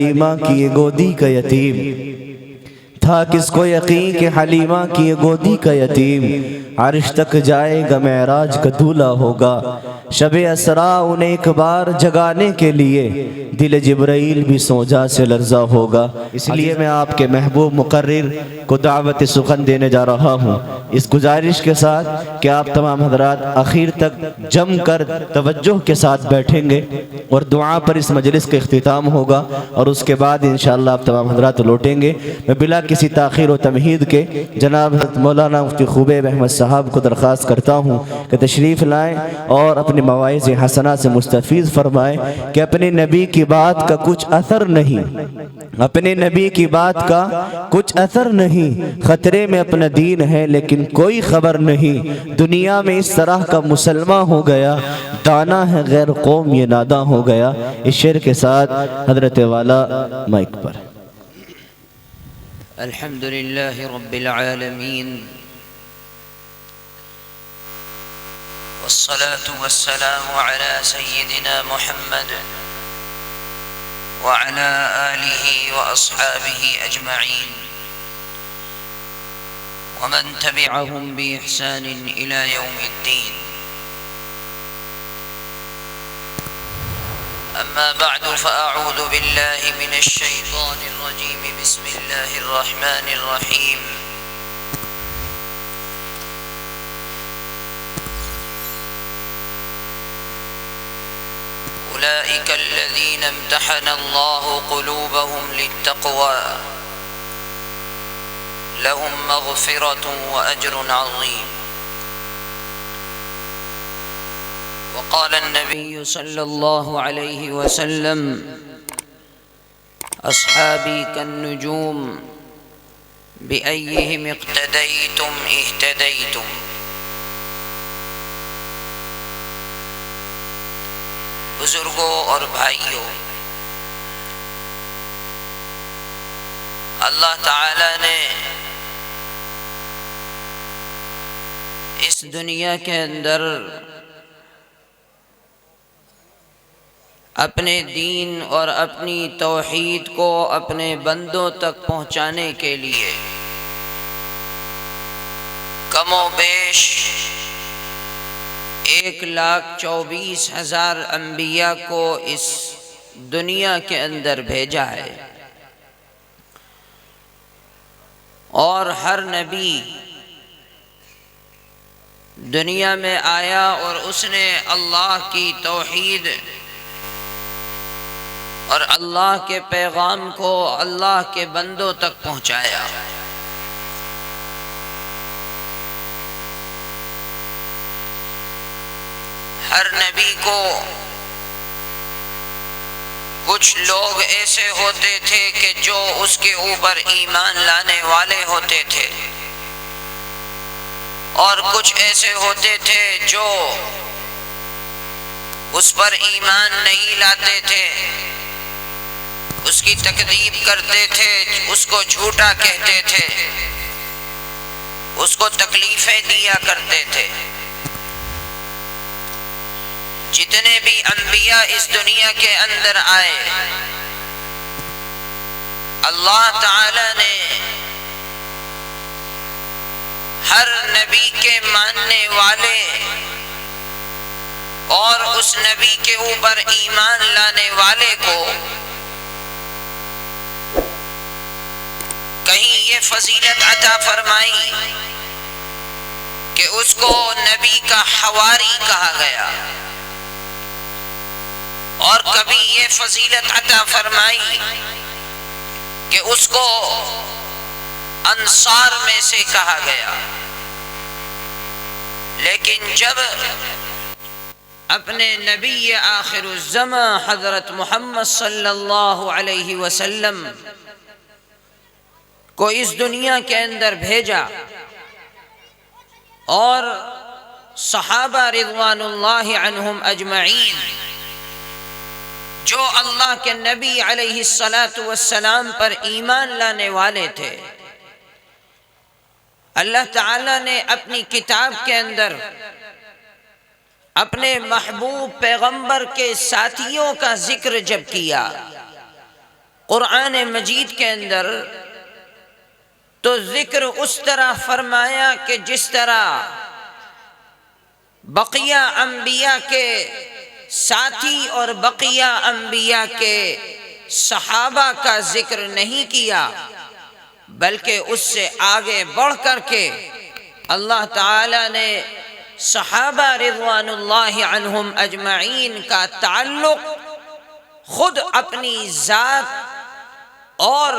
حلیمہ کی گودی کا یتیم تھا، کس کو یقین کہ حلیمہ کی گودی کا یتیم عرش تک جائے گا، معراج کا دولہ ہوگا۔ شب اسرا انہیں ایک بار جگانے کے لیے دل جبرائیل بھی سوجا سے لرزا ہوگا۔ اس لیے میں آپ کے محبوب مقرر کو دعوت سخن دینے جا رہا ہوں، اس گزارش کے ساتھ کہ آپ تمام حضرات آخر تک جم کر توجہ کے ساتھ بیٹھیں گے اور دعا پر اس مجلس کا اختتام ہوگا، اور اس کے بعد انشاءاللہ آپ تمام حضرات لوٹیں گے۔ میں بلا کسی تاخیر و تمہید کے جناب حضرت مولانا مفتی خوبیب احمد صاحب کو درخواست کرتا ہوں کہ تشریف لائیں اور اپنے مواعظ حسنہ سے مستفیض فرمائیں کہ اپنے نبی کی بات کا کچھ اثر نہیں، اپنے نبی کی بات کا کچھ اثر نہیں، خطرے میں اپنا دین ہے لیکن کوئی خبر نہیں، دنیا میں اس طرح کا مسلمان ہو گیا، دانا ہے غیر قوم یہ ناداں ہو گیا۔ اس شعر کے ساتھ حضرت والا مائک پر۔ الحمد لله رب العالمين والصلاة والسلام على سيدنا محمد وعلى آله وأصحابه أجمعين ومن تبعهم بإحسان إلى يوم الدين. أما بعد فأعوذ بالله من الشيطان الرجيم. بسم الله الرحمن الرحيم. أولئك الذين امتحن الله قلوبهم للتقوى لهم مغفرة وأجر عظيم. وقال النبي صلى الله عليه وسلم أصحابي كالنجوم بأيهم اقتديتم اهتديتم. بزرگوں اور بھائیوں، اللہ تعالی نے اس دنیا کے اندر اپنے دین اور اپنی توحید کو اپنے بندوں تک پہنچانے کے لیے کم و بیش 1,24,000 انبیاء کو اس دنیا کے اندر بھیجا ہے، اور ہر نبی دنیا میں آیا اور اس نے اللہ کی توحید اور اللہ کے پیغام کو اللہ کے بندوں تک پہنچایا۔ ہر نبی کو کچھ لوگ ایسے ہوتے تھے کہ جو اس کے اوپر ایمان لانے والے ہوتے تھے، اور کچھ ایسے ہوتے تھے جو اس پر ایمان نہیں لاتے تھے، اس کی تکذیب کرتے تھے، اس کو جھوٹا کہتے تھے، اس کو تکلیفیں دیا کرتے تھے۔ جتنے بھی انبیاء اس دنیا کے اندر آئے، اللہ تعالی نے ہر نبی کے ماننے والے اور اس نبی کے اوپر ایمان لانے والے کو کہیں یہ فضیلت عطا فرمائی کہ اس کو نبی کا حواری کہا گیا، اور کبھی یہ فضیلت عطا فرمائی کہ اس کو انصار میں سے کہا گیا۔ لیکن جب اپنے نبی آخر الزمان حضرت محمد صلی اللہ علیہ وسلم کو اس دنیا کے اندر بھیجا، اور صحابہ رضوان اللہ عنہم اجمعین جو اللہ کے نبی علیہ السلام پر ایمان لانے والے تھے، اللہ تعالیٰ نے اپنی کتاب کے اندر اپنے محبوب پیغمبر کے ساتھیوں کا ذکر جب کیا، قرآن مجید کے اندر تو ذکر اس طرح فرمایا کہ جس طرح بقیہ انبیاء کے ساتھی اور بقیہ انبیاء کے صحابہ کا ذکر نہیں کیا، بلکہ اس سے آگے بڑھ کر کے اللہ تعالی نے صحابہ رضوان اللہ عنہم اجمعین کا تعلق خود اپنی ذات اور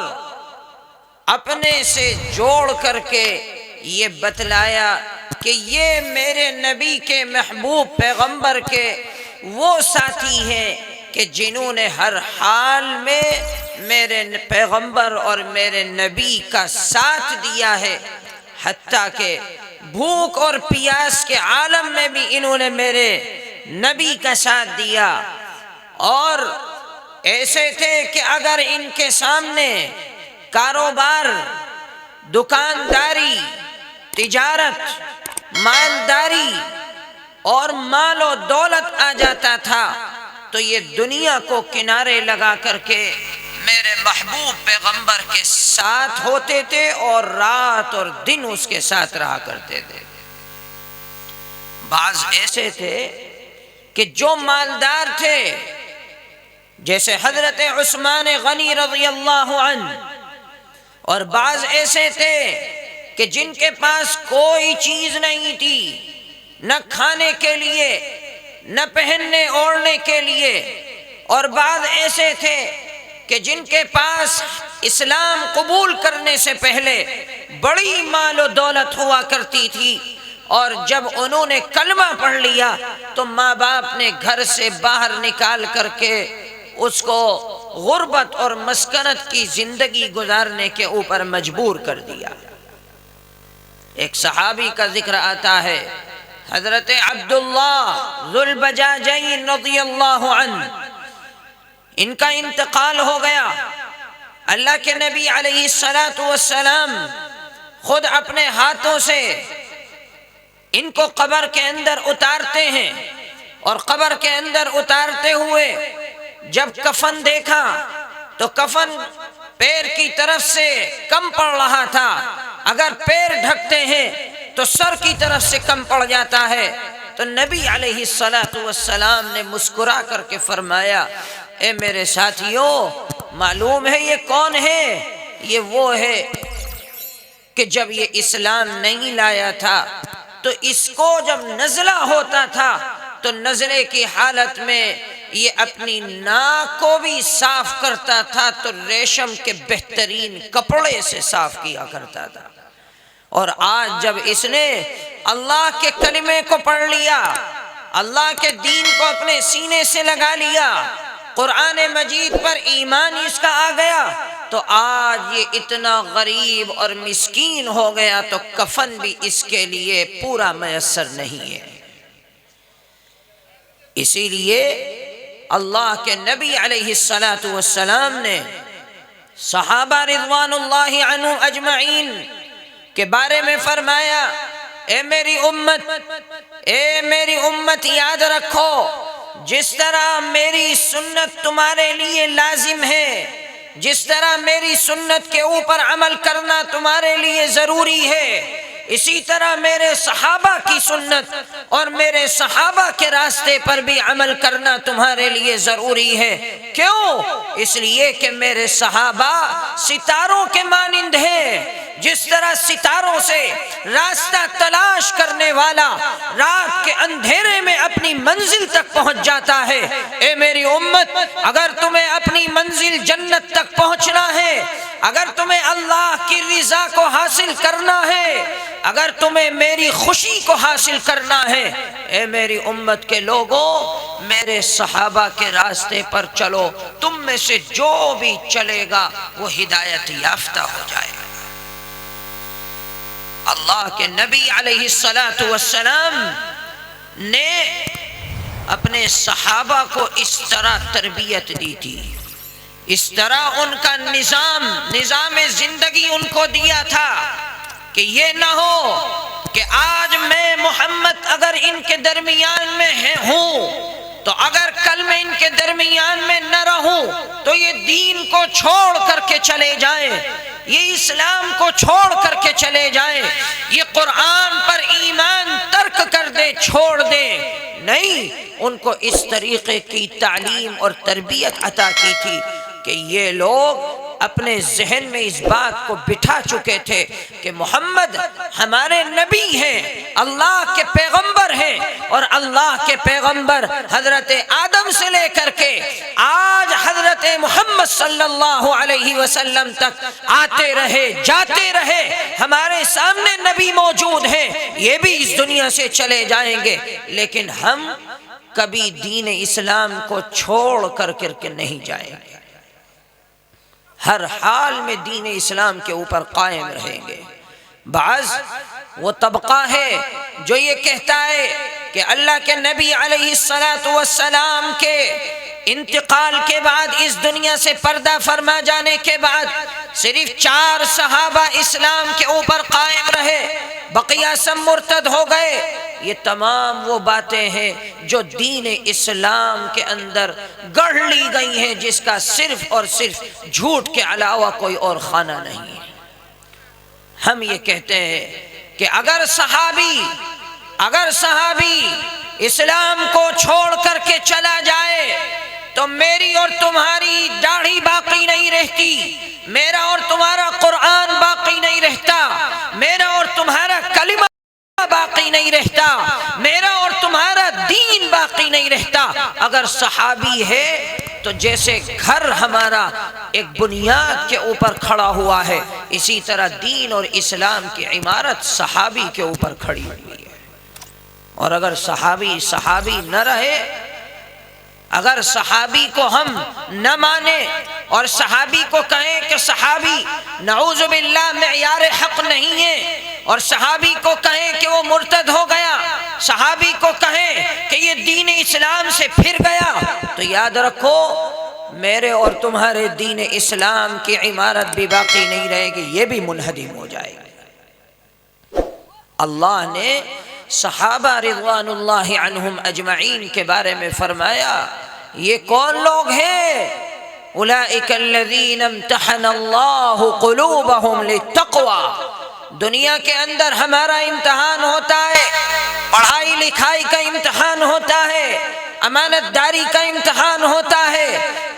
اپنے سے جوڑ کر کے یہ بتلایا کہ یہ میرے نبی کے محبوب پیغمبر کے وہ ساتھی ہیں کہ جنہوں نے ہر حال میں میرے پیغمبر اور میرے نبی کا ساتھ دیا ہے، حتیٰ کہ بھوک اور پیاس کے عالم میں بھی انہوں نے میرے نبی کا ساتھ دیا، اور ایسے تھے کہ اگر ان کے سامنے کاروبار، دکانداری، تجارت، مالداری اور مال و دولت آ جاتا تھا تو یہ دنیا کو کنارے لگا کر کے میرے محبوب پیغمبر کے ساتھ ہوتے تھے اور رات اور دن اس کے ساتھ رہا کرتے تھے۔ بعض ایسے تھے کہ جو مالدار تھے، جیسے حضرت عثمان غنی رضی اللہ عنہ، اور بعض ایسے تھے کہ جن کے پاس کوئی چیز نہیں تھی، نہ کھانے کے لیے نہ پہننے اوڑھنے کے لیے، اور بعض ایسے تھے کہ جن کے پاس اسلام قبول کرنے سے پہلے بڑی مال و دولت ہوا کرتی تھی، اور جب انہوں نے کلمہ پڑھ لیا تو ماں باپ نے گھر سے باہر نکال کر کے اس کو غربت اور مسکنت کی زندگی گزارنے کے اوپر مجبور کر دیا۔ ایک صحابی کا ذکر آتا ہے، حضرت عبداللہ ذو البجاجین رضی اللہ عنہ، ان کا انتقال ہو گیا۔ اللہ کے نبی علیہ السلام خود اپنے ہاتھوں سے ان کو قبر کے اندر اتارتے ہیں، اور قبر کے اندر اتارتے ہوئے جب کفن دیکھا تو کفن پیر کی طرف سے کم پڑ رہا تھا، اگر پیر ڈھکتے ہیں تو سر کی طرف سے کم پڑ جاتا ہے، تو نبی علیہ السلام نے مسکرا کر کے فرمایا، اے میرے ساتھیوں، معلوم ہے یہ کون ہے؟ یہ وہ ہے کہ جب یہ اسلام نہیں لایا تھا تو اس کو جب نزلہ ہوتا تھا تو نزلے کی حالت میں یہ اپنی ناک کو بھی صاف کرتا تھا تو ریشم کے بہترین کپڑے سے صاف کیا کرتا تھا، اور آج جب اس نے اللہ کے کلمے کو پڑھ لیا، اللہ کے دین کو اپنے سینے سے لگا لیا، قرآن مجید پر ایمان اس کا آ گیا، تو آج یہ اتنا غریب اور مسکین ہو گیا تو کفن بھی اس کے لیے پورا میسر نہیں ہے۔ اسی لیے اللہ کے نبی علیہ السلام نے صحابہ رضوان اللہ عنہ اجمعین کے بارے میں فرمایا، اے میری امت یاد رکھو، جس طرح میری سنت تمہارے لیے لازم ہے، جس طرح میری سنت کے اوپر عمل کرنا تمہارے لیے ضروری ہے، اسی طرح میرے صحابہ کی سنت اور میرے صحابہ کے راستے پر بھی عمل کرنا تمہارے لیے ضروری ہے۔ کیوں؟ اس لیے کہ میرے صحابہ ستاروں کے مانند ہیں، جس طرح ستاروں سے راستہ تلاش کرنے والا رات کے اندھیرے میں اپنی منزل تک پہنچ جاتا ہے۔ اے میری امت، اگر تمہیں اپنی منزل جنت تک پہنچنا ہے، اگر تمہیں اللہ کی رضا کو حاصل کرنا ہے، اگر تمہیں میری خوشی کو حاصل کرنا ہے، اے میری امت کے لوگوں، میرے صحابہ کے راستے پر چلو، تم میں سے جو بھی چلے گا وہ ہدایت یافتہ ہو جائے گا۔ اللہ کے نبی علیہ السلام نے اپنے صحابہ کو اس طرح تربیت دی تھی، اس طرح ان کا نظام زندگی ان کو دیا تھا کہ یہ نہ ہو کہ آج میں محمد اگر ان کے درمیان میں ہوں تو اگر کل میں ان کے درمیان میں نہ رہوں تو یہ دین کو چھوڑ کر کے چلے جائیں، یہ اسلام کو چھوڑ کر کے چلے جائیں، یہ قرآن پر ایمان ترک کر دیں، چھوڑ دیں۔ نہیں، ان کو اس طریقے کی تعلیم اور تربیت عطا کی تھی کہ یہ لوگ اپنے ذہن میں اس بات کو بٹھا چکے تھے کہ محمد ہمارے نبی ہیں، اللہ کے پیغمبر ہیں، اور اللہ کے پیغمبر حضرت آدم سے لے کر کے آج حضرت محمد صلی اللہ علیہ وسلم تک آتے رہے جاتے رہے، ہمارے سامنے نبی موجود ہیں، یہ بھی اس دنیا سے چلے جائیں گے، لیکن ہم کبھی دین اسلام کو چھوڑ کر کے نہیں جائیں گے، ہر حال میں دین اسلام کے اوپر قائم رہیں گے۔ بعض وہ طبقہ ہے جو یہ کہتا ہے کہ اللہ کے نبی علیہ السلام کے انتقال کے بعد اس دنیا سے پردہ فرما جانے کے بعد صرف 4 صحابہ اسلام کے اوپر قائم رہے، بقیہ سب مرتد ہو گئے۔ یہ تمام وہ باتیں ہیں جو دین اسلام کے اندر گڑھ لی گئی ہیں، جس کا صرف اور صرف جھوٹ کے علاوہ کوئی اور خانہ نہیں ہے۔ ہم یہ کہتے ہیں کہ اگر صحابی اسلام کو چھوڑ کر کے چلا جائے تو میری اور تمہاری داڑھی باقی نہیں رہتی، میرا اور تمہارا قرآن باقی نہیں رہتا، میرا اور تمہارا کلمہ باقی نہیں رہتا، میرا اور تمہارا دین باقی نہیں رہتا۔ اگر صحابی ہے تو جیسے گھر ہمارا ایک بنیاد کے اوپر کھڑا ہوا ہے، اسی طرح دین اور اسلام کی عمارت صحابی کے اوپر کھڑی ہوئی ہے۔ اور اگر صحابی نہ رہے، اگر صحابی کو ہم نہ مانیں اور صحابی کو کہیں کہ صحابی نعوذ باللہ معیار حق نہیں ہے، اور صحابی کو کہیں کہ وہ مرتد ہو گیا، صحابی کو کہیں کہ یہ دین اسلام سے پھر گیا، تو یاد رکھو میرے اور تمہارے دین اسلام کی عمارت بھی باقی نہیں رہے گی، یہ بھی منہدم ہو جائے گی۔ اللہ نے صحابہ رضوان اللہ عنہم اجمعین کے بارے میں فرمایا، یہ کون لوگ ہیں؟ اولئک الذین امتحن اللہ قلوبہم للتقوی۔ دنیا کے اندر ہمارا امتحان ہوتا ہے، پڑھائی لکھائی کا امتحان ہوتا ہے، امانت داری کا امتحان ہوتا ہے۔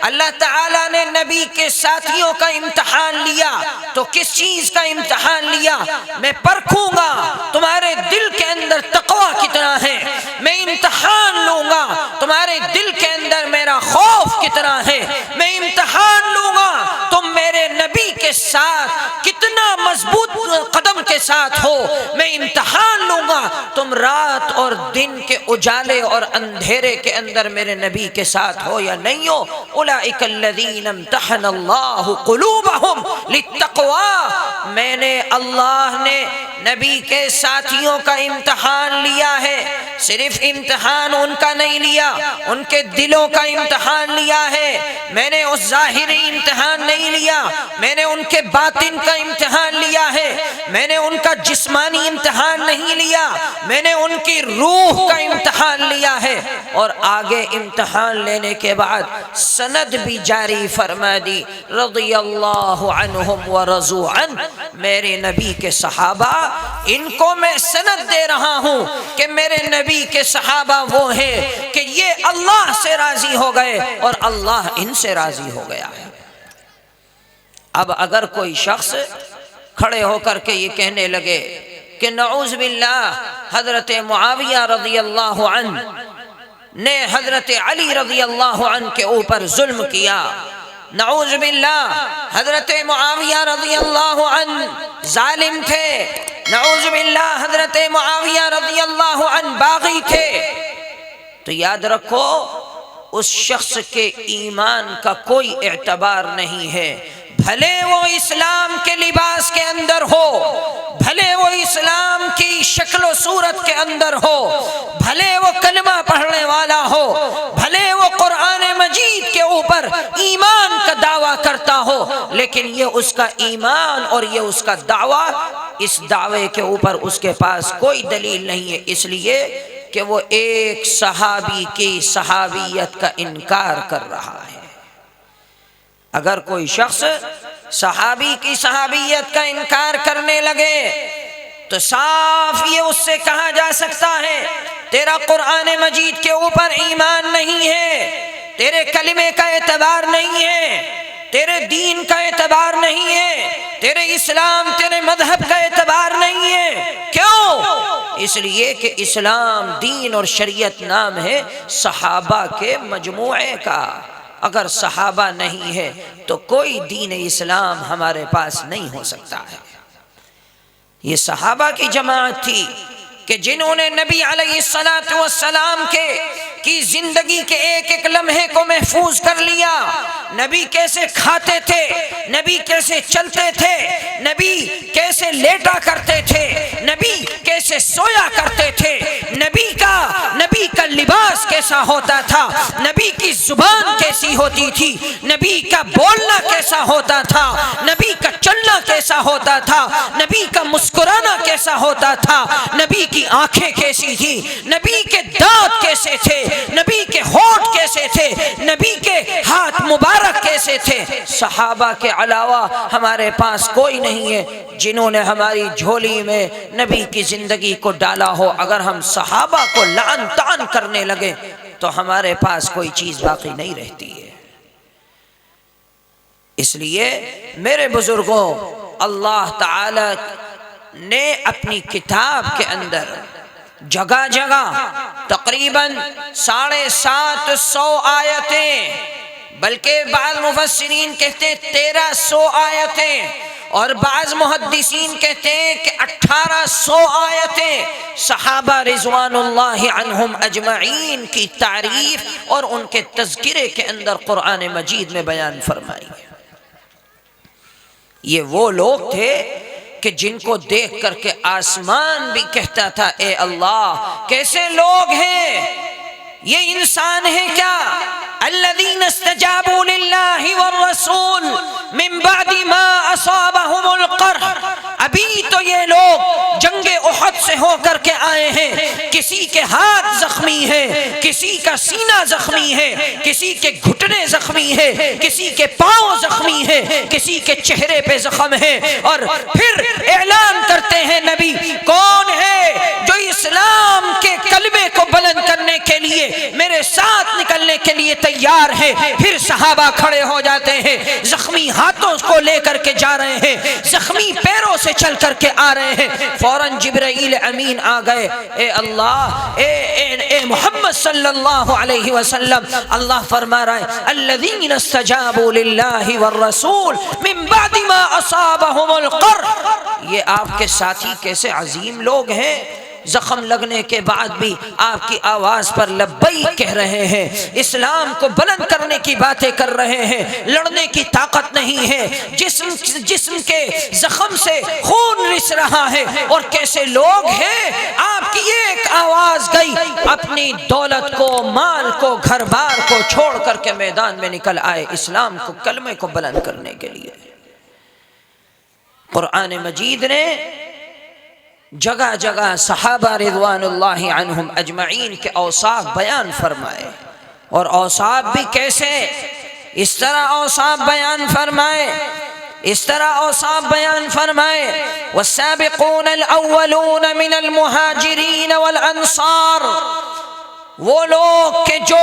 اللہ تعالیٰ نے نبی کے ساتھیوں کا امتحان لیا تو کس چیز کا امتحان لیا؟ میں پرکھوں گا تمہارے دل کے اندر تقوی کتنا ہے، میں امتحان لوں گا تمہارے دل کے اندر میرا خوف کتنا ہے، میں امتحان لوں گا تم میرے نبی کے ساتھ کتنا مضبوط قدم کے ساتھ ہو، میں امتحان لوں گا تم رات اور دن کے اجالے اور اندھیرے کے اندر میرے نبی کے ساتھ ہو یا نہیں ہو۔ اولئک الذین امتحن اللہ قلوبہم للتقوی۔ میں نے، اللہ نے نبی کے ساتھیوں کا امتحان لیا ہے، صرف امتحان ان کا نہیں لیا، ان کے دلوں کا امتحان لیا ہے۔ میں نے اس ظاہری امتحان نہیں لیا، میں نے ان کے باطن کا امتحان لیا ہے، میں نے ان کا جسمانی امتحان نہیں لیا، میں نے ان کی روح کا امتحان لیا ہے۔ اور آگے امتحان لینے کے بعد سند بھی جاری فرما دی، رضی اللہ عنہم ورضوا عنہ۔ میرے نبی کے صحابہ، ان کو میں سند دے رہا ہوں کہ میرے نبی کے صحابہ وہ ہیں کہ یہ اللہ سے راضی ہو گئے اور اللہ ان سے راضی ہو گیا ہے۔ اب اگر کوئی شخص کھڑے ہو کر کے یہ کہنے لگے کہ نعوذ باللہ حضرت معاویہ رضی اللہ عنہ نے حضرت علی رضی اللہ عنہ کے اوپر ظلم کیا، نعوذ باللہ حضرت معاویہ رضی اللہ عنہ ظالم تھے، نعوذ باللہ حضرت معاویہ رضی اللہ عنہ باغی تھے، تو یاد رکھو اس شخص کے ایمان کا کوئی اعتبار نہیں ہے، بھلے وہ اسلام کے لباس کے اندر ہو، بھلے وہ اسلام کی شکل و صورت کے اندر ہو، بھلے وہ کلمہ پڑھنے والا ہو، بھلے وہ قرآن مجید کے اوپر ایمان کا دعویٰ کرتا ہو، لیکن یہ اس کا ایمان اور یہ اس کا دعویٰ، اس دعوے کے اوپر اس کے پاس کوئی دلیل نہیں ہے، اس لیے کہ وہ ایک صحابی کی صحابیت کا انکار کر رہا ہے۔ اگر کوئی شخص صحابی کی صحابیت کا انکار کرنے لگے تو صاف یہ اس سے کہا جا سکتا ہے تیرا قرآن مجید کے اوپر ایمان نہیں ہے، تیرے کلمے کا اعتبار نہیں ہے، تیرے دین کا اعتبار نہیں ہے، تیرے اسلام تیرے مذہب کا اعتبار نہیں ہے۔ کیوں؟ اس لیے کہ اسلام دین اور شریعت نام ہے صحابہ کے مجموعے کا۔ اگر صحابہ نہیں ہے تو کوئی دین اسلام ہمارے پاس نہیں ہو سکتا ہے۔ یہ صحابہ کی جماعت تھی کہ جنہوں نے نبی علیہ السلام کی زندگی کے ایک ایک لمحے کو محفوظ کر لیا۔ نبی کیسے کھاتے تھے، نبی کیسے چلتے تھے، نبی کیسے لیٹا کرتے تھے، نبی کیسے سویا کرتے تھے، نبی کا لباس کیسا ہوتا تھا، نبی کی زبان کیسی ہوتی تھی، نبی کا بولنا کیسا ہوتا تھا، نبی کا چلنا کیسا ہوتا تھا، نبی کا مسکرانا کیسا ہوتا تھا، نبی کی آنکھیں کیسی تھی، نبی کے دانت کیسے تھے، نبی کے ہونٹ کیسے تھے، نبی کے ہاتھ مبارک کیسے تھے۔ صحابہ کے علاوہ ہمارے پاس کوئی نہیں ہے جنہوں نے ہماری جھولی میں نبی کی زندگی کو ڈالا ہو۔ اگر ہم صحابہ کو لعن طعن کرنے لگے تو ہمارے پاس کوئی چیز باقی نہیں رہتی ہے۔ اس لیے میرے بزرگوں، اللہ تعالی نے اپنی کتاب کے اندر جگہ جگہ تقریباً 750 آیتیں، بلکہ بعض مفسرین کہتے ہیں 1300 آیتیں، اور بعض محدثین کہتے ہیں کہ 1800 آیتیں صحابہ رضوان اللہ عنہم اجمعین کی تعریف اور ان کے تذکرے کے اندر قرآن مجید میں بیان فرمائی ہے۔ یہ وہ لوگ تھے کہ جن کو دیکھ کر کے آسمان بھی کہتا تھا اے اللہ کیسے لوگ ہیں، یہ انسان ہے کیا؟ الذین استجابوا للہ والرسول من بعد ما اصابهم القرح۔ ابھی تو یہ لوگ جنگ احد سے ہو کر کے آئے ہیں، کسی کے ہاتھ زخمی ہے، کسی کا سینہ زخمی ہے، کسی کے گھٹنے زخمی ہے، کسی کے پاؤں زخمی ہے، کسی کے چہرے پہ زخم ہے، اور پھر اعلان کرتے ہیں نبی کون ہے جو اسلام کے کلمے کو بلند کرنے کے لیے میرے ساتھ نکلنے کے لیے تیار ہے۔ پھر صحابہ کھڑے ہو جاتے ہیں، زخمی ہاتھوں کو لے کر کے جا رہے ہیں، زخمی پیروں سے چل کر کے آ رہے ہیں۔ فوراً جبرائیل امین آ گئے، اے اللہ اے محمد صلی اللہ علیہ وسلم، اللہ فرما رہا ہے الذین استجابوا للہ والرسول من بعد ما اصابهم القرح۔ یہ آپ کے ساتھی کیسے عظیم لوگ ہیں، زخم لگنے کے بعد بھی آپ کی آواز پر لبیک کہہ رہے ہیں، اسلام کو بلند کرنے کی باتیں کر رہے ہیں، لڑنے کی طاقت نہیں ہے، جسم کے زخم سے خون رس رہا ہے، اور کیسے لوگ ہیں آپ کی ایک آواز گئی اپنی دولت کو، مال کو، گھر بار کو چھوڑ کر کے میدان میں نکل آئے اسلام کو، کلمے کو بلند کرنے کے لیے۔ قرآن مجید نے جگہ جگہ صحابہ رضوان اللہ عنہم اجمعین کے اوصاف بیان فرمائے، اور اوصاف بھی کیسے، اس طرح اوصاف بیان فرمائے، اس طرح اوصاف بیان فرمائے والسابقون الاولون من المہاجرین والانصار، وہ لوگ کہ جو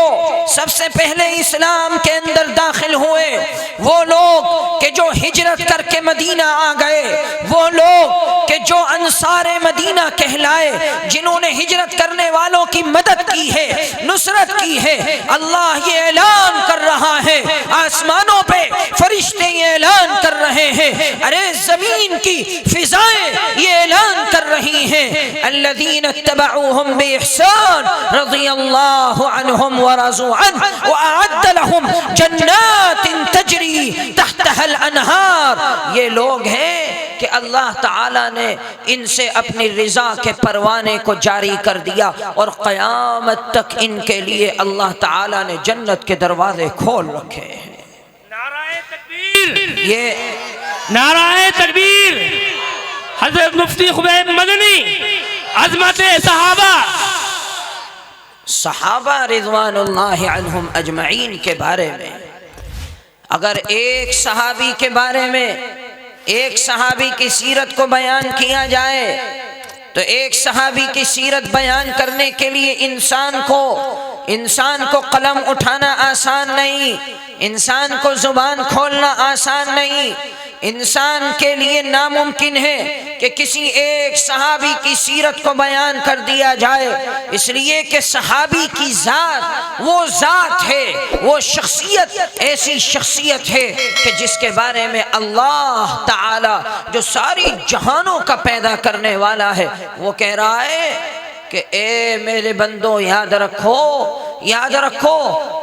سب سے پہلے اسلام کے اندر داخل ہوئے، وہ لوگ کہ جو ہجرت کر کے مدینہ آ گئے، وہ لوگ کہ جو انصار مدینہ کہلائے، جنہوں نے ہجرت کرنے والوں کی مدد کی ہے، نصرت کی ہے۔ اللہ یہ اعلان کر رہا ہے، آسمانوں پہ فرشتے یہ اعلان کر رہے ہیں، ارے زمین کی فضائیں یہ اعلان کر رہی ہیں، الذین اتبعوہم بإحسان رضی اللہ عنہم ورضوا عنہ وأعد لهم جنات تجری تحتها الانہار۔ یہ لوگ ہیں کہ اللہ تعالی نے ان سے اپنی رضا کے پروانے کو جاری کر دیا، اور قیامت تک ان کے لیے اللہ تعالی نے جنت کے دروازے کھول رکھے ہیں۔ نعرہ تکبیر، یہ نعرہ تکبیر، حضرت مفتی خبیب مدنی، عظمت صحابہ، صحابہ رضوان اللہ عنہم اجمعین کے بارے میں اگر ایک صحابی کے بارے میں ایک صحابی کی سیرت کو بیان کیا جائے تو ایک صحابی کی سیرت بیان کرنے کے لیے انسان کو قلم اٹھانا آسان نہیں، انسان کو زبان کھولنا آسان نہیں، انسان کے لیے ناممکن ہے کہ کسی ایک صحابی کی سیرت کو بیان کر دیا جائے، اس لیے کہ صحابی کی ذات وہ ذات ہے، وہ شخصیت ایسی شخصیت ہے کہ جس کے بارے میں اللہ تعالی جو ساری جہانوں کا پیدا کرنے والا ہے وہ کہہ رہا ہے کہ اے میرے بندو یاد رکھو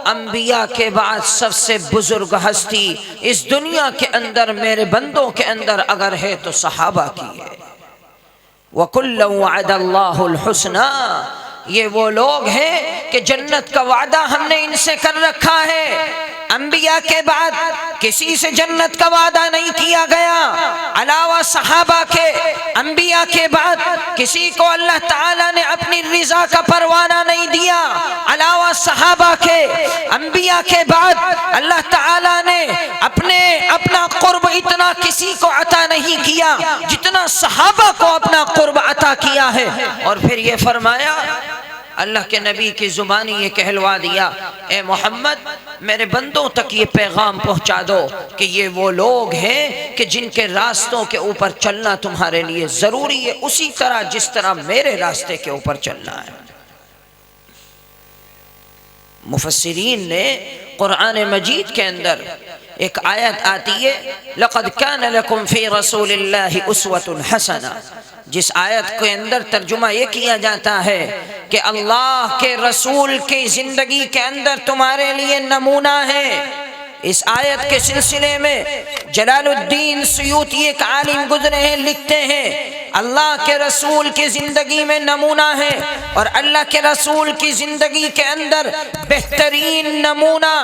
انبیاء کے بعد سب سے بزرگ ہستی اس دنیا کے اندر میرے بندوں کے اندر اگر ہے تو صحابہ کی ہے۔ وَكُلًّا وَعَدَ اللَّهُ الْحُسْنَى، یہ وہ لوگ ہیں کہ جنت کا وعدہ ہم نے ان سے کر رکھا ہے۔ انبیاء کے بعد کسی سے جنت کا وعدہ نہیں کیا گیا علاوہ صحابہ کے، انبیاء کے بعد کسی کو اللہ تعالیٰ نے اپنی رضا کا پروانہ نہیں دیا علاوہ صحابہ کے، انبیاء کے بعد اللہ تعالیٰ نے اپنا قرب اتنا کسی کو عطا نہیں کیا جتنا صحابہ کو اپنا قرب عطا کیا ہے۔ اور پھر یہ فرمایا، اللہ کے نبی کی زبانی یہ کہلوا دیا، اے محمد میرے بندوں تک یہ پیغام پہنچا دو کہ یہ وہ لوگ ہیں کہ جن کے راستوں کے اوپر چلنا تمہارے لیے ضروری ہے، اسی طرح جس طرح میرے راستے کے اوپر چلنا ہے۔ مفسرین نے قرآن مجید کے اندر ایک آیت آتی ہے لَقَدْ كَانَ لَكُمْ فِي رَسُولِ اللَّهِ أُسْوَةٌ حَسَنَةٌ، جس آیت کے اندر ترجمہ یہ کیا جاتا ہے کہ اللہ کے رسول کی زندگی کے اندر تمہارے لیے نمونہ ہے۔ اس آیت کے سلسلے میں جلال الدین سیوطی ایک عالم گزرے ہیں، لکھتے ہیں اللہ کے رسول کی زندگی میں نمونہ ہے، اور اللہ کے رسول کی زندگی کے اندر بہترین نمونہ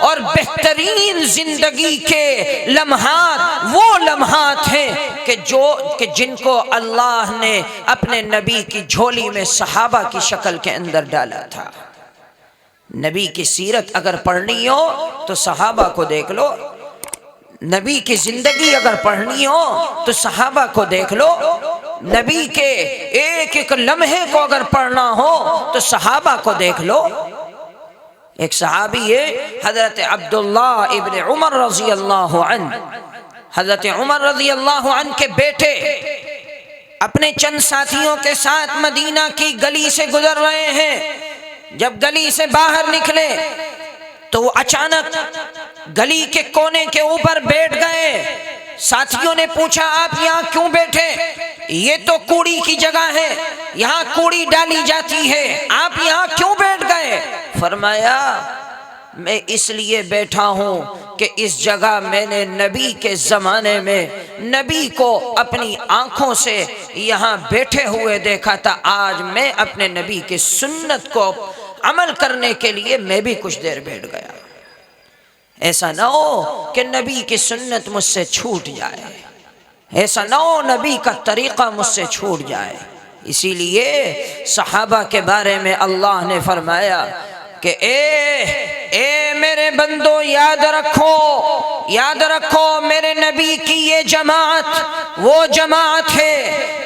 اور بہترین زندگی کے لمحات وہ لمحات ہیں کہ جن کو اللہ نے اپنے نبی کی جھولی میں صحابہ کی شکل کے اندر ڈالا تھا۔ نبی کی سیرت اگر پڑھنی ہو تو صحابہ کو دیکھ لو، نبی کی زندگی اگر پڑھنی ہو تو صحابہ کو دیکھ لو، نبی کے ایک ایک لمحے کو اگر پڑھنا ہو تو صحابہ کو دیکھ لو۔ ایک صحابی ہے حضرت عبداللہ ابن عمر رضی اللہ عنہ، حضرت عمر رضی اللہ عنہ کے بیٹے اپنے چند ساتھیوں کے ساتھ مدینہ کی گلی سے گزر رہے ہیں، جب گلی سے باہر نکلے تو وہ اچانک گلی کے کونے کے اوپر بیٹھ گئے۔ ساتھیوں نے پوچھا آپ یہاں کیوں بیٹھے؟ یہ تو کوڑی کی جگہ ہے، یہاں کوڑی ڈالی جاتی ہے، آپ یہاں کیوں بیٹھ گئے؟ فرمایا میں اس لیے بیٹھا ہوں کہ اس جگہ میں نے نبی کے زمانے میں نبی کو اپنی آنکھوں سے یہاں بیٹھے ہوئے دیکھا تھا، آج میں اپنے نبی کی سنت کو عمل کرنے کے لیے میں بھی کچھ دیر بیٹھ گیا۔ ایسا نہ ہو کہ نبی کی سنت مجھ سے چھوٹ جائے، ایسا نہ ہو نبی کا طریقہ مجھ سے چھوٹ جائے۔ اسی لیے صحابہ کے بارے میں اللہ نے فرمایا کہ اے میرے بندو یاد رکھو میرے نبی کی یہ جماعت وہ جماعت ہے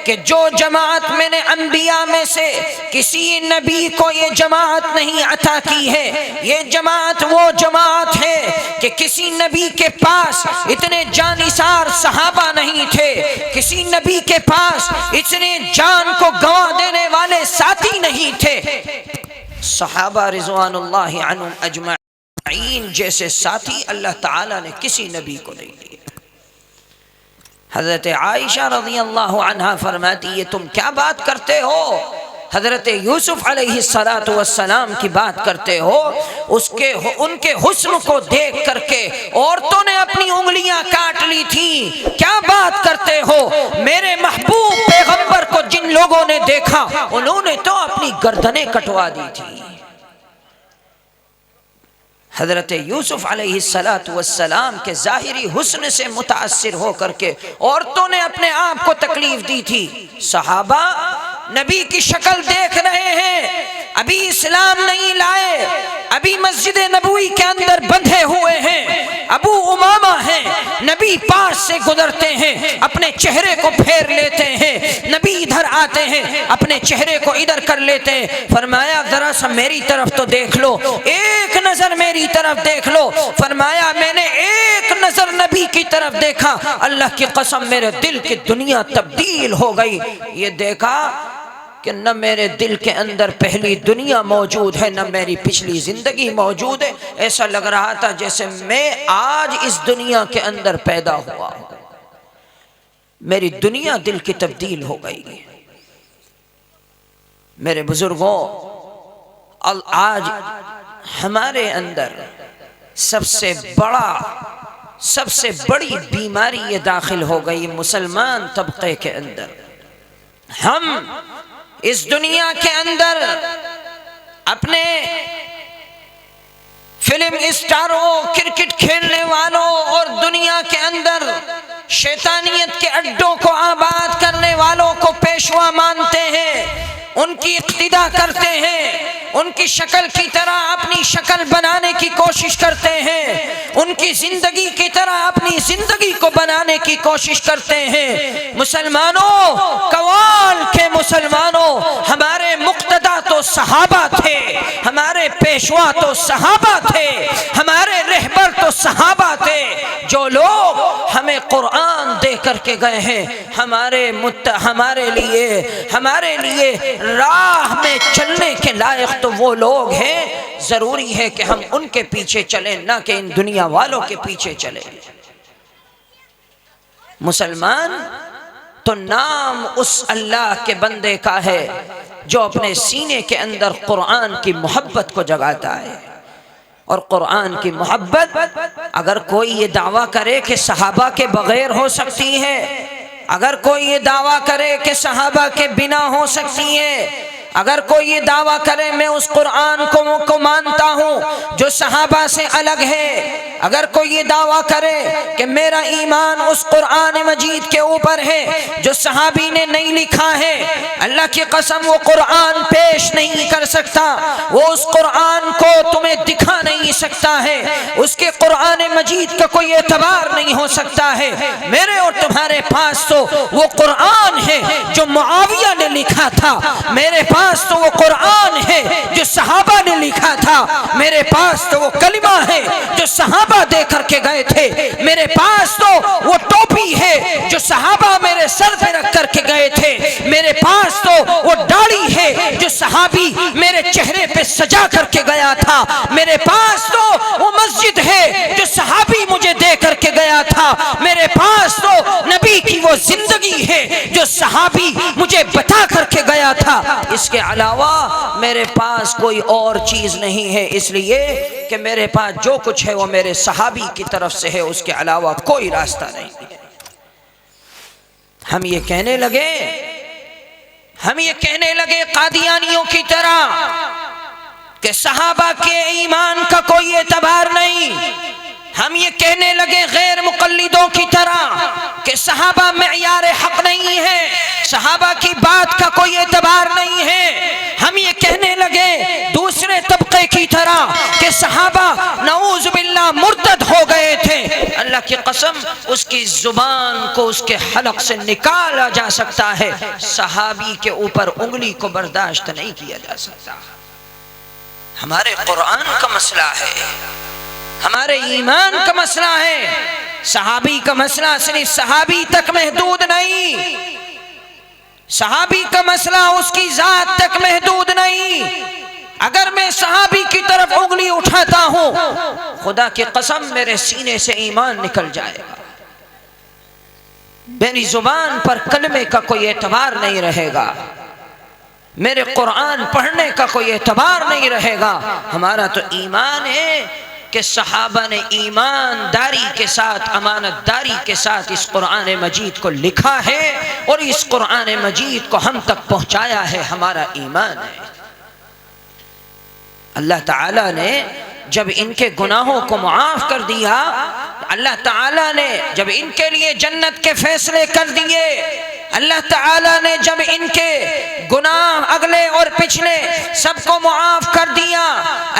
کہ جو جماعت میں نے انبیاء میں سے کسی نبی کو یہ جماعت نہیں عطا کی ہے۔ یہ جماعت وہ جماعت ہے کہ کسی نبی کے پاس اتنے جانثار صحابہ نہیں تھے، کسی نبی کے پاس اتنے جان کو گنوا دینے والے ساتھی نہیں تھے۔ صحابہ رضوان اللہ عنہم اجمعین جیسے ساتھی اللہ تعالیٰ نے کسی نبی کو نہیں دیے۔ حضرت عائشہ رضی اللہ عنہا فرماتی ہے تم کیا بات کرتے ہو؟ حضرت یوسف علیہ السلام کی بات کرتے ہو، ان کے حسن کو دیکھ کر کے عورتوں نے اپنی انگلیاں کاٹ لی تھی، کیا بات کرتے ہو؟ میرے محبوب پیغمبر کو جن لوگوں نے دیکھا انہوں نے تو اپنی گردنیں کٹوا دی تھی۔ حضرت یوسف علیہ السلام کے ظاہری حسن سے متاثر ہو کر کے عورتوں نے اپنے آپ کو تکلیف دی تھی۔ صحابہ نبی کی شکل دیکھ رہے ہیں، ابھی اسلام نہیں لائے، ابھی مسجد نبوی کے اندر بندھے ہوئے ہیں، ابو امامہ ہیں، نبی پاس سے گزرتے ہیں، اپنے چہرے کو پھیر لیتے ہیں، نبی ادھر آتے ہیں، اپنے چہرے کو ادھر کر لیتے ہیں، فرمایا ذرا سا میری طرف تو دیکھ لو، ایک نظر میری طرف دیکھ لو۔ فرمایا میں نے ایک نظر نبی کی طرف دیکھا، اللہ کی قسم میرے دل کی دنیا تبدیل ہو گئی۔ یہ دیکھا کہ نہ میرے دل کے اندر پہلی دنیا موجود ہے، نہ میری پچھلی زندگی موجود ہے، ایسا لگ رہا تھا جیسے میں آج اس دنیا کے اندر پیدا ہوا ہوں۔ میری دنیا دل کی تبدیل ہو گئی۔ میرے بزرگوں، آج ہمارے اندر سب سے بڑی بیماری یہ داخل ہو گئی مسلمان طبقے کے اندر۔ ہم اس دنیا کے اندر اپنے فلم اسٹاروں، کرکٹ کھیلنے والوں اور دنیا کے اندر شیطانیت کے اڈوں کو آباد کرنے والوں کو پیشوا مانتے ہیں، ان کی اقتدا کرتے ہیں، ان کی شکل کی طرح اپنی شکل بنانے کی کوشش کرتے ہیں، ان کی زندگی کی طرح اپنی زندگی کو بنانے کی کوشش کرتے ہیں۔ مسلمانوں، قوال کے مسلمانوں، ہمارے مقتدا تو صحابہ تھے، ہمارے پیشوا تو صحابہ تھے، ہمارے رہبر تو صحابہ تھے، جو لوگ ہمیں قرآن دے کر کے گئے ہیں، ہمارے لیے راہ میں چلنے کے لائق تو وہ لوگ ہیں، ضروری ہے کہ ہم ان کے پیچھے چلیں، نہ کہ ان دنیا والوں کے پیچھے چلیں۔ مسلمان تو نام اس اللہ کے بندے کا ہے جو اپنے سینے کے اندر قرآن کی محبت کو جگاتا ہے۔ اور قرآن کی محبت اگر کوئی یہ دعویٰ کرے کہ صحابہ کے بغیر ہو سکتی ہے، اگر کوئی یہ دعویٰ کرے کہ صحابہ کے بنا ہو سکتی ہے، اگر کوئی یہ دعویٰ کرے میں اس قرآن کو مانتا ہوں جو صحابہ سے الگ ہے، اگر کوئی یہ دعویٰ کرے کہ میرا ایمان اس قرآن مجید کے اوپر ہے جو صحابی نے نہیں لکھا ہے، اللہ کی قسم وہ قرآن پیش نہیں کر سکتا، وہ اس قرآن کو تمہیں دکھا نہیں سکتا ہے، اس کے قرآن مجید کا کوئی اعتبار نہیں ہو سکتا ہے۔ میرے اور تمہارے پاس تو وہ قرآن ہے جو معاویہ نے لکھا تھا، میرے پاس تو وہ قرآن ہے جو صحابہ نے لکھا تھا، میرے پاس تو وہ کلمہ ہے جو صحابہ دے کر کے گئے تھے، میرے پاس تو وہ ٹوپی ہے جو صحابہ میرے سر پہ رکھ کر کے گئے تھے، میرے پاس تو وہ داڑھی ہے جو صحابی میرے چہرے پہ سجا کر کے گیا تھا، میرے پاس تو وہ مسجد ہے جو صحابی مجھے دے کر کے گیا تھا، میرے پاس تو نبی کی وہ زندگی ہے جو صحابی مجھے بتا کر کے گیا تھا۔ اس کے علاوہ میرے پاس کوئی اور چیز نہیں ہے، اس لیے کہ میرے پاس جو کچھ ہے وہ میرے صحابی کی طرف سے ہے، اس کے علاوہ کوئی راستہ نہیں ہے۔ ہم یہ کہنے لگے قادیانیوں کی طرح کہ صحابہ کے ایمان کا کوئی اعتبار نہیں، ہم یہ کہنے لگے غیر مقلدوں کی طرح کہ صحابہ معیار حق نہیں ہے، صحابہ کی بات کا کوئی اعتبار نہیں ہے، ہم یہ کہنے لگے دوسرے طبقے کی طرح کہ صحابہ نعوذ باللہ مرتد ہو گئے تھے، اللہ کی قسم اس کی زبان کو اس کے حلق سے نکالا جا سکتا ہے، صحابی کے اوپر انگلی کو برداشت نہیں کیا جا سکتا۔ ہمارے قرآن کا مسئلہ ہے، ہمارے ایمان کا مسئلہ ہے، صحابی کا مسئلہ صرف صحابی تک محدود نہیں، صحابی کا مسئلہ اس کی ذات تک محدود نہیں۔ اگر میں صحابی کی طرف انگلی اٹھاتا ہوں، خدا کی قسم میرے سینے سے ایمان نکل جائے گا، میری زبان پر کلمے کا کوئی اعتبار نہیں رہے گا، میرے قرآن پڑھنے کا کوئی اعتبار نہیں رہے گا۔ ہمارا تو ایمان ہے کہ صحابہ نے ایمانداری کے ساتھ، امانت داری کے ساتھ اس قرآن مجید کو لکھا ہے اور اس قرآن مجید کو ہم تک پہنچایا ہے، ہمارا ایمان ہے۔ اللہ تعالیٰ نے جب ان کے گناہوں کو معاف کر دیا، اللہ تعالیٰ نے جب ان کے لیے جنت کے فیصلے کر دیے، اللہ تعالیٰ نے جب ان کے گناہ اگلے اور پچھلے سب کو معاف کر دیا،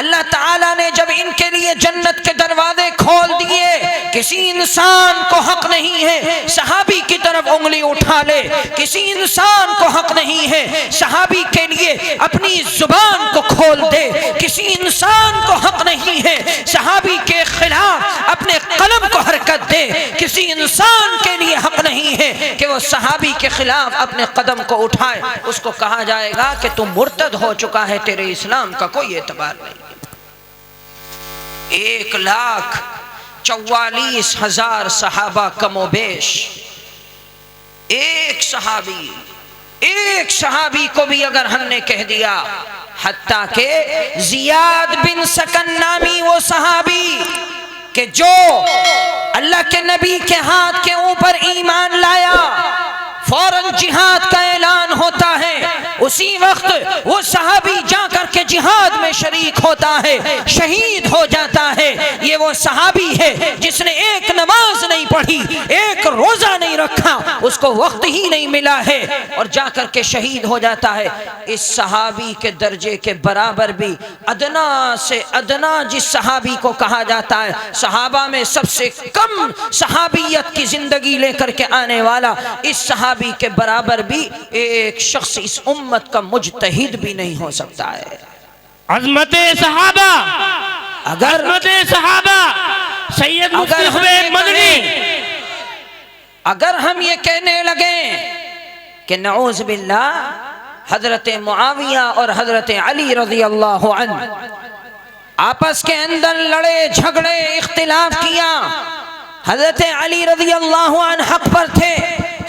اللہ تعالیٰ نے جب ان کے لیے جنت کے دروازے کھول دیے، کسی انسان کو حق نہیں ہے صحابی کی طرف انگلی اٹھا لے، کسی انسان کو حق نہیں ہے صحابی کے لیے اپنی زبان کو کھول دے، کسی انسان کو حق نہیں ہے صحابی کے خلاف اپنے قلم کو حرکت دے، کسی انسان کے لیے حق نہیں ہے کہ وہ صحابی کے خلاف اپنے قدم کو اٹھائے۔ اس کو کہا جائے گا کہ تم مرتد ہو چکا ہے، تیرے اسلام کا کوئی اعتبار نہیں۔ 1,44,000 صحابہ کم و بیش، ایک صحابی کو بھی اگر ہم نے کہہ دیا، حتیٰ کہ زیاد بن سکن نامی وہ صحابی کہ جو اللہ کے نبی کے ہاتھ کے اوپر ایمان لایا، فوراً جہاد کا اعلان ہوتا ہے، اسی وقت وہ صحابی جا کر کے جہاد میں شریک ہوتا ہے، شہید ہو جاتا ہے۔ یہ وہ صحابی ہے جس نے ایک نماز نہیں پڑھی، ایک روزہ نہیں رکھا، اس کو وقت ہی نہیں ملا ہے اور جا کر کے شہید ہو جاتا ہے۔ اس صحابی کے درجے کے برابر بھی ادنا سے ادنا جس صحابی کو کہا جاتا ہے، صحابہ میں سب سے کم صحابیت کی زندگی لے کر کے آنے والا، اس صحابی کے برابر بھی ایک شخص اس امت کا مجتہد بھی نہیں ہو سکتا ہے۔ عظمت صحابہ، عظمت صحابہ، سید مفتی حبیب مدنی۔ اگر ہم یہ کہنے لگیں کہ نعوذ باللہ حضرت معاویہ اور حضرت علی رضی اللہ عنہ آپس کے اندر لڑے جھگڑے اختلاف کیا، حضرت علی رضی اللہ عنہ حق پر تھے،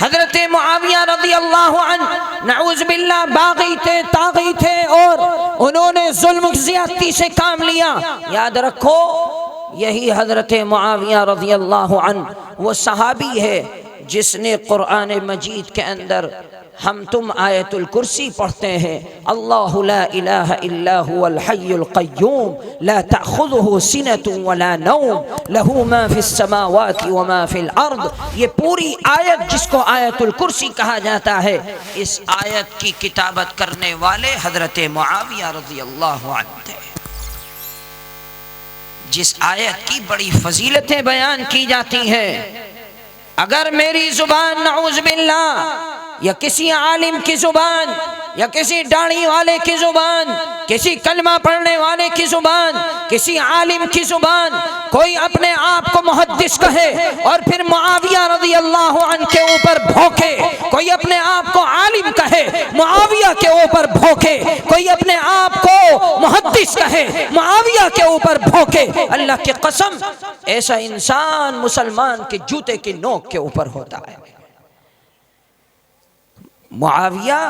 حضرت معاویہ رضی اللہ عنہ نعوذ باللہ باغی تھے، طاغی تھے اور انہوں نے ظلم و زیادتی سے کام لیا۔ یاد رکھو یہی حضرت معاویہ رضی اللہ عنہ وہ صحابی ہے جس نے قرآن مجید کے اندر ہم تم آیت الکرسی پڑھتے ہیں، اللہ لا الہ الا هو الحی القیوم لا تأخذه سنة ولا نوم له ما في السماوات وما في الارض۔ یہ پوری آیت جس کو آیت الکرسی کہا جاتا ہے، اس آیت کی کتابت کرنے والے حضرت معاویہ رضی اللہ عنہ تھے، جس آیت کی بڑی فضیلتیں بیان کی جاتی ہیں۔ اگر میری زبان نعوذ باللہ یا کسی عالم کی زبان یا کسی داڑھی والے کی زبان، کسی کلمہ پڑھنے والے کی زبان، کسی عالم کی زبان کوئی اپنے آپ کو محدث کہے اور پھر معاویہ رضی اللہ عنہ کے اوپر بھوکے، کوئی اپنے آپ کو عالم کہے معاویہ کے اوپر بھوکے، کوئی اپنے آپ کو محدث کہے معاویہ کے اوپر بھوکے، اللہ کی قسم ایسا انسان مسلمان کے جوتے کی نوک کے اوپر ہوتا ہے۔ معاویہ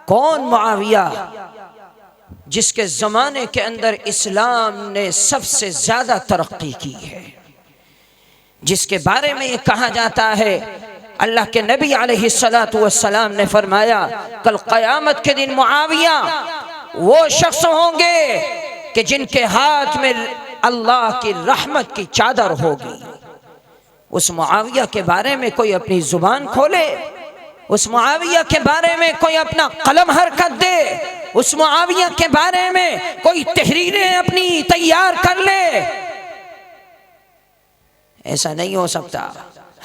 کون؟ معاویہ جس کے زمانے کے اندر اسلام نے سب سے زیادہ ترقی کی ہے، جس کے بارے میں یہ کہا جاتا ہے اللہ کے نبی علیہ السلام نے فرمایا کل قیامت کے دن معاویہ وہ شخص ہوں گے کہ جن کے ہاتھ میں اللہ کی رحمت کی چادر ہوگی۔ اس معاویہ کے بارے میں کوئی اپنی زبان کھولے، اس معاویہ کے بارے میں کوئی اپنا قلم حرکت دے، اس معاویہ کے بارے میں کوئی تحریریں اپنی تیار کر لے، ایسا نہیں ہو سکتا۔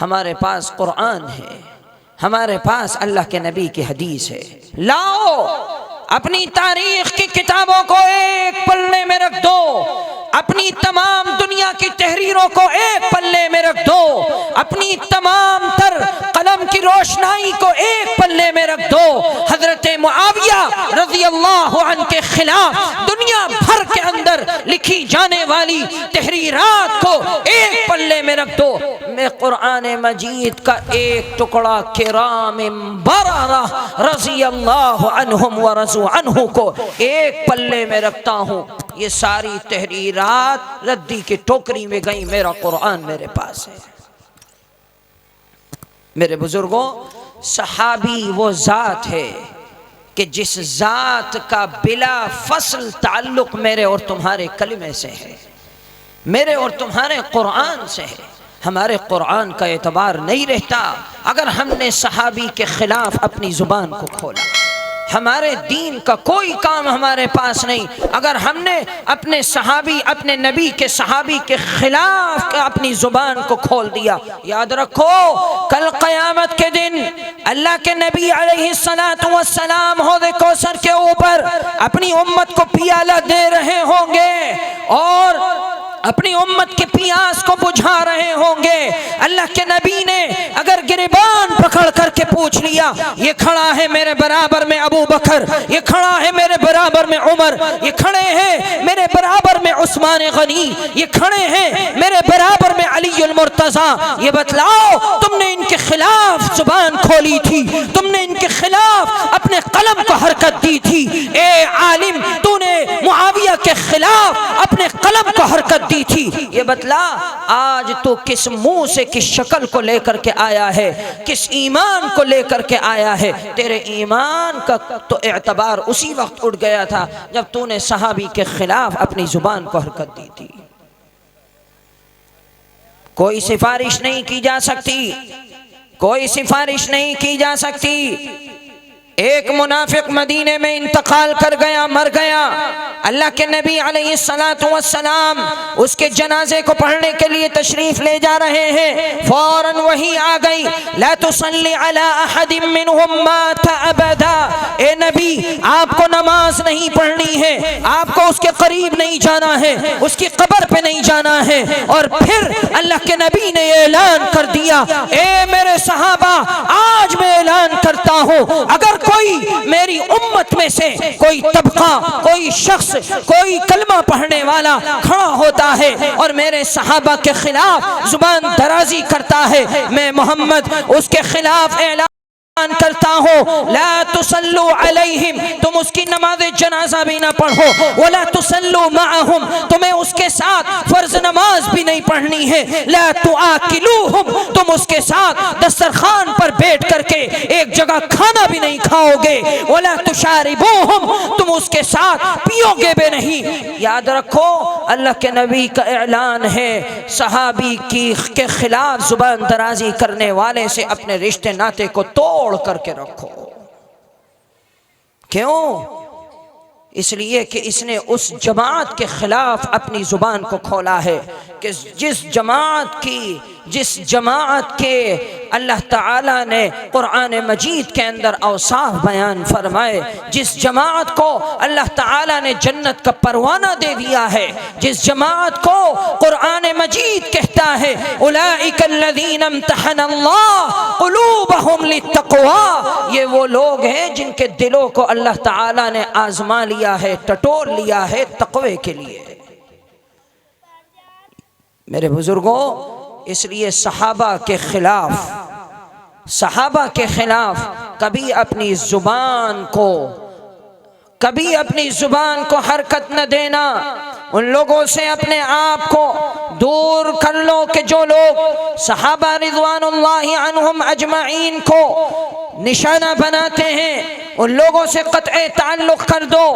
ہمارے پاس قرآن ہے، ہمارے پاس اللہ کے نبی کی حدیث ہے۔ لاؤ اپنی تاریخ کی کتابوں کو ایک پلے میں رکھ دو، اپنی تمام دنیا کی تحریروں کو ایک پلے میں رکھ دو، اپنی تمام تر قلم کی روشنائی کو ایک پلے میں رکھ دو، حضرت معاویہ رضی اللہ عنہ کے خلاف دنیا بھر کے اندر لکھی جانے والی تحریرات کو ایک پلے میں رکھ دو۔ میں قرآن مجید کا ایک ٹکڑا کرام بررہ رضی اللہ عنہم ورضوا عنہ کو ایک پلے میں رکھتا ہوں، یہ ساری تحریرات ردی کی ٹوکری میں گئی، میرا قرآن میرے پاس ہے۔ میرے بزرگوں، صحابی وہ ذات ہے کہ جس ذات کا بلا فصل تعلق میرے اور تمہارے کلمے سے ہے، میرے اور تمہارے قرآن سے ہے۔ ہمارے قرآن کا اعتبار نہیں رہتا اگر ہم نے صحابی کے خلاف اپنی زبان کو کھولا۔ ہمارے دین کا کوئی کام ہمارے پاس نہیں اگر ہم نے اپنے صحابی، اپنے نبی کے صحابی کے خلاف اپنی زبان کو کھول دیا۔ یاد رکھو کل قیامت کے دن اللہ کے نبی علیہ السلام حوض کوثر کے اوپر اپنی امت کو پیالہ دے رہے ہوں گے اور اپنی امت کے پیاس کو بجھا رہے ہوں گے۔ اللہ کے نبی نے اگر گریبان پکڑ کر کے پوچھ لیا، یہ کھڑا ہے میرے برابر میں ابو بکر، یہ کھڑا ہے میرے برابر میں عمر، یہ کھڑے ہیں میرے برابر میں عثمان غنی، یہ کھڑے ہیں میرے برابر میں علی المرتضی، یہ بتلاؤ تم نے ان کے خلاف زبان کھولی تھی، تم نے ان کے خلاف اپنے قلم کو حرکت دی تھی۔ اے عالم، تو نے معاویہ کے خلاف اپنے قلم کو حرکت دی تھی، یہ بتلا آج تو کس منہ سے کس شکل کو لے کر کے آیا ہے، کس ایمان کو لے کر کے آیا ہے۔ تیرے ایمان کا تو اعتبار اسی وقت اٹھ گیا تھا جب تو نے صحابی کے خلاف اپنی زبان کو حرکت دی تھی۔ کوئی سفارش نہیں کی جا سکتی، کوئی سفارش نہیں کی جا سکتی۔ ایک منافق مدینے میں انتقال کر گیا، مر گیا، اللہ کے نبی علیہ السلام اس کے جنازے کو پڑھنے کے لیے تشریف لے جا رہے ہیں، فوراً وحی آ گئی، لا تصلی علی احد منہم مات ابدا، اے نبی آپ کو نماز نہیں پڑھنی ہے، آپ کو اس کے قریب نہیں جانا ہے، اس کی قبر پہ نہیں جانا ہے۔ اور پھر اللہ کے نبی نے اعلان کر دیا، اے میرے صحابہ آج میں اعلان کرتا ہوں اگر کوئی میری امت میں سے کوئی طبقہ، کوئی شخص، کوئی کلمہ پڑھنے والا کھڑا ہوتا ہے اور میرے صحابہ کے خلاف زبان درازی کرتا ہے، میں محمد اس کے خلاف اعلان کرتا ہوں، لا تصلو علیہم، تم اس کی نماز جنازہ بھی نہ پڑھو، ولا تصلو معہم، تمہیں اس کے ساتھ فرض نماز بھی نہیں پڑھنی ہے، لا تآکلوہم، تم اس کے ساتھ دسترخوان پر بیٹھ کر کے ایک جگہ کھانا بھی نہیں کھاؤ گے، ولا تشاربوہم، تم اس کے ساتھ پیو گے بھی نہیں۔ یاد رکھو اللہ کے نبی کا اعلان ہے، صحابی کے خلاف زبان درازی کرنے والے سے اپنے رشتے ناتے کو توڑ کر کے رکھو۔ کیوں؟ اس لیے کہ اس نے اس جماعت کے خلاف اپنی زبان کو کھولا ہے کہ جس جماعت کے اللہ تعالیٰ نے قرآن مجید کے اندر اوصاف بیان فرمائے، جس جماعت کو اللہ تعالیٰ نے جنت کا پروانہ دے دیا ہے، جس جماعت کو قرآن مجید کہتا ہے اولئک الذین امتحن اللہ قلوبہم للتقوی، یہ وہ لوگ ہیں جن کے دلوں کو اللہ تعالیٰ نے آزما لیا ہے، ٹٹول لیا ہے تقوی کے لیے۔ میرے بزرگوں، اس لیے صحابہ کے خلاف کبھی اپنی زبان کو حرکت نہ دینا، ان لوگوں سے اپنے آپ کو دور کر لو کہ جو لوگ صحابہ رضوان اللہ عنہم اجمعین کو نشانہ بناتے ہیں، ان لوگوں سے قطع تعلق کر دو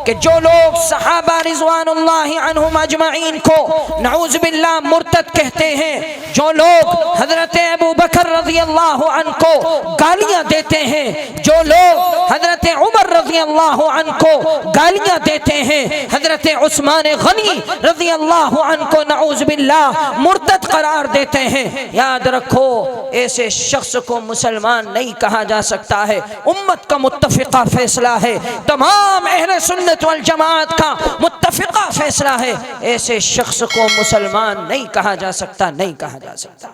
کہ جو لوگ صحابہ رضوان اللہ عنہم اجمعین کو نعوذ باللہ مرتد کہتے ہیں، جو لوگ حضرت ابو بکر رضی اللہ عنہ کو گالیاں دیتے ہیں، جو لوگ حضرت عمر رضی اللہ عنہ کو گالیاں دیتے ہیں، حضرت عثمان غنی رضی اللہ عنہ کو نعوذ باللہ مرتد قرار دیتے ہیں، یاد رکھو ایسے شخص کو مسلمان نہیں کہا جا سکتا ہے۔ امت کا متفقہ فیصلہ ہے، تمام اہل سنت والجماعت کا متفقہ فیصلہ ہے، ایسے شخص کو مسلمان نہیں کہا جا سکتا، نہیں کہا جا سکتا۔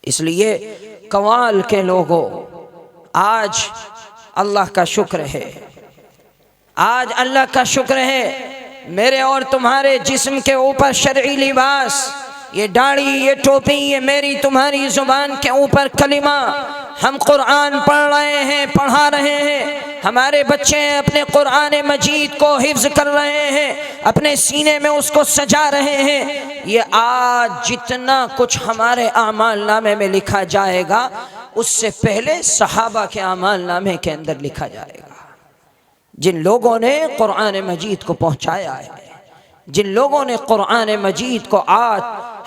اس لیے قوال کے لوگوں، آج اللہ کا شکر ہے، آج اللہ کا شکر ہے میرے اور تمہارے جسم کے اوپر شرعی لباس، یہ داڑھی، یہ ٹوپی، یہ میری تمہاری زبان کے اوپر کلمہ، ہم قرآن پڑھ رہے ہیں، پڑھا رہے ہیں، ہمارے بچے اپنے قرآن مجید کو حفظ کر رہے ہیں، اپنے سینے میں اس کو سجا رہے ہیں۔ یہ آج جتنا کچھ ہمارے اعمال نامے میں لکھا جائے گا اس سے پہلے صحابہ کے اعمال نامے کے اندر لکھا جائے گا، جن لوگوں نے قرآن مجید کو پہنچایا ہے، جن لوگوں نے قرآن مجید کو آج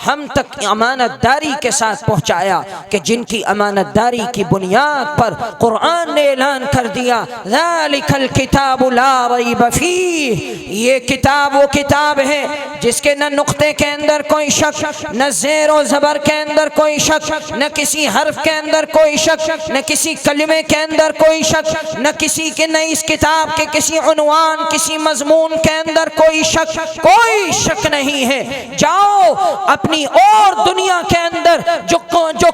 ہم تک امانت داری کے ساتھ پہنچایا کہ جن کی امانت داری کی بنیاد پر قرآن نے اعلان کر دیا ذالک الکتاب لا ریب فیہ، یہ کتاب وہ کتاب ہے جس کے نہ نقطے کے اندر کوئی شک، نہ زیر و زبر کے اندر کوئی شک، نہ کسی حرف کے اندر کوئی شک، نہ کسی کلمے کے اندر کوئی شک، نہ کسی کے نہ اس کتاب کے کسی عنوان کسی مضمون کے اندر کوئی شک نہیں ہے۔ جاؤ اپنی اور دنیا کے اندر جو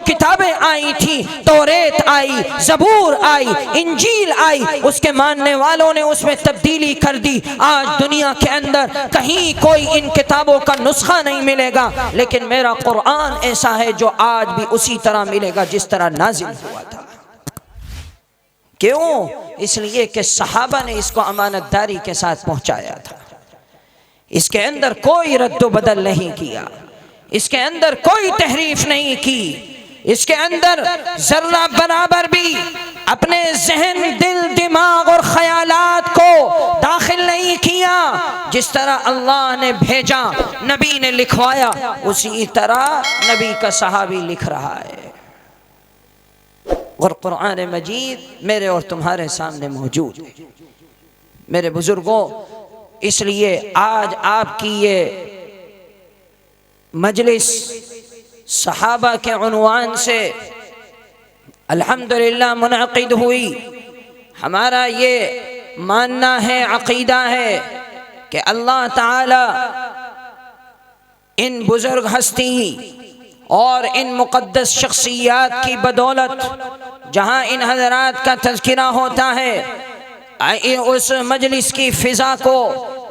کتابیں آئی تھیں، توریت آئی، زبور آئی، انجیل آئی، اس کے ماننے والوں نے اس میں تبدیلی کر دی۔ آج دنیا کے اندر کہیں کوئی ان کتابوں کا نسخہ نہیں ملے گا، لیکن میرا قرآن ایسا ہے جو آج بھی اسی طرح ملے گا جس طرح نازل ہوا تھا۔ کیوں؟ اس لیے کہ صحابہ نے اس کو امانت داری کے ساتھ پہنچایا تھا، اس کے اندر کوئی رد و بدل نہیں کیا، اس کے اندر کوئی تحریف نہیں کی، اس کے اندر ذرہ برابر بھی اپنے ذہن، دل، دماغ اور خیالات کو داخل نہیں کیا۔ جس طرح اللہ نے بھیجا، نبی نے لکھوایا، اسی طرح نبی کا صحابی لکھ رہا ہے، اور قرآن مجید میرے اور تمہارے سامنے موجود ہے۔ میرے بزرگوں، اس لیے آج آپ کی یہ مجلس صحابہ کے عنوان سے الحمدللہ منعقد ہوئی۔ ہمارا یہ ماننا ہے، عقیدہ ہے کہ اللہ تعالی ان بزرگ ہستی اور ان مقدس شخصیات کی بدولت جہاں ان حضرات کا تذکرہ ہوتا ہے، اس مجلس کی فضا کو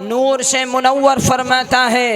نور سے منور فرماتا ہے،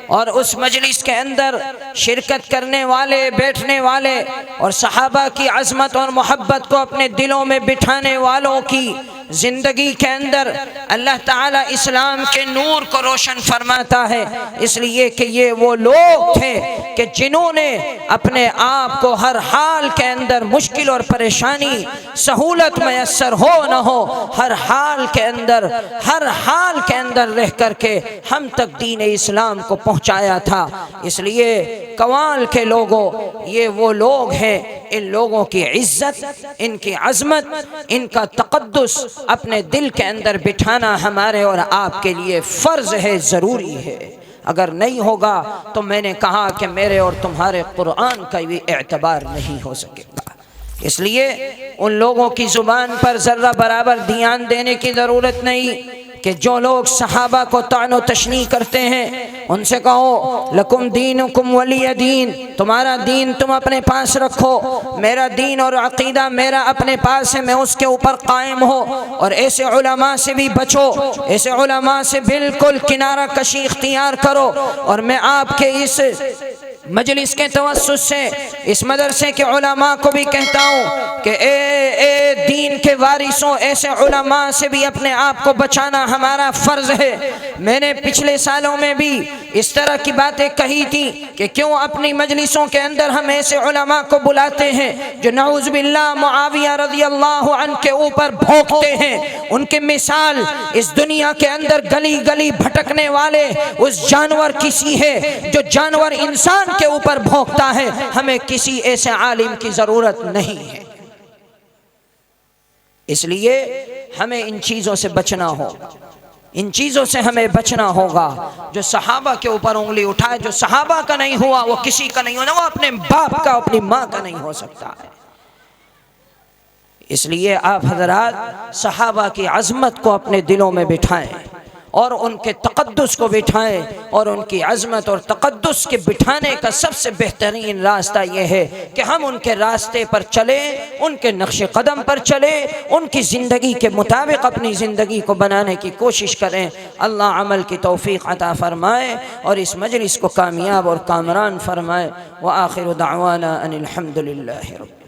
اور اس مجلس کے اندر شرکت کرنے والے، بیٹھنے والے اور صحابہ کی عظمت اور محبت کو اپنے دلوں میں بٹھانے والوں کی زندگی کے اندر اللہ تعالیٰ اسلام کے نور کو روشن فرماتا ہے۔ اس لیے کہ یہ وہ لوگ تھے کہ جنہوں نے اپنے آپ کو ہر حال کے اندر، مشکل اور پریشانی، سہولت میسر ہو نہ ہو، ہر حال کے اندر رہ کر کے ہم تک دین اسلام کو پہنچایا تھا۔ اس لیے کوال کے لوگوں، یہ وہ لوگ ہیں، ان لوگوں کی عزت، ان کی عظمت، ان کا تقدس اپنے دل کے اندر بٹھانا ہمارے اور آپ کے لیے فرض ہے، ضروری ہے۔ اگر نہیں ہوگا تو میں نے کہا کہ میرے اور تمہارے قرآن کا بھی اعتبار نہیں ہو سکے گا۔ اس لیے ان لوگوں کی زبان پر ذرہ برابر دھیان دینے کی ضرورت نہیں کہ جو لوگ صحابہ کو طعن و تشنیع کرتے ہیں، ان سے کہو لکم دینکم ولی دین، تمہارا دین تم اپنے پاس رکھو، میرا دین اور عقیدہ میرا اپنے پاس ہے، میں اس کے اوپر قائم ہو۔ اور ایسے علماء سے بھی بچو، ایسے علماء سے بالکل کنارہ کشی اختیار کرو۔ اور میں آپ کے اس مجلس کے توسط سے اس مدرسے کے علماء کو بھی کہتا ہوں کہ اے دین کے وارثوں، ایسے علماء سے بھی اپنے آپ کو بچانا ہمارا فرض ہے۔ میں نے پچھلے سالوں میں بھی اس طرح کی باتیں کہی تھی کہ کیوں اپنی مجلسوں کے اندر ہم ایسے علماء کو بلاتے ہیں جو نعوذ باللہ معاویہ رضی اللہ عنہ کے اوپر بھونکتے ہیں۔ ان کی مثال اس دنیا کے اندر گلی گلی بھٹکنے والے اس جانور کی سی ہے جو جانور انسان کے اوپر بھونکتا ہے۔ ہمیں کسی ایسے عالم کی ضرورت نہیں ہے، اس لیے ہمیں ان چیزوں سے بچنا ہوگا، ان چیزوں سے ہمیں بچنا ہوگا۔ جو صحابہ کے اوپر انگلی اٹھائے، جو صحابہ کا نہیں ہوا وہ کسی کا نہیں ہونا، وہ اپنے باپ کا، اپنی ماں کا نہیں ہو سکتا ہے۔ اس لیے آپ حضرات صحابہ کی عظمت کو اپنے دلوں میں بٹھائیں اور ان کے تقدس کو بٹھائیں، اور ان کی عظمت اور تقدس کے بٹھانے کا سب سے بہترین راستہ یہ ہے کہ ہم ان کے راستے پر چلیں، ان کے نقش قدم پر چلیں، ان کی زندگی کے مطابق اپنی زندگی کو بنانے کی کوشش کریں۔ اللہ عمل کی توفیق عطا فرمائے اور اس مجلس کو کامیاب اور کامران فرمائے۔ وآخر دعوانا ان الحمد للہ رب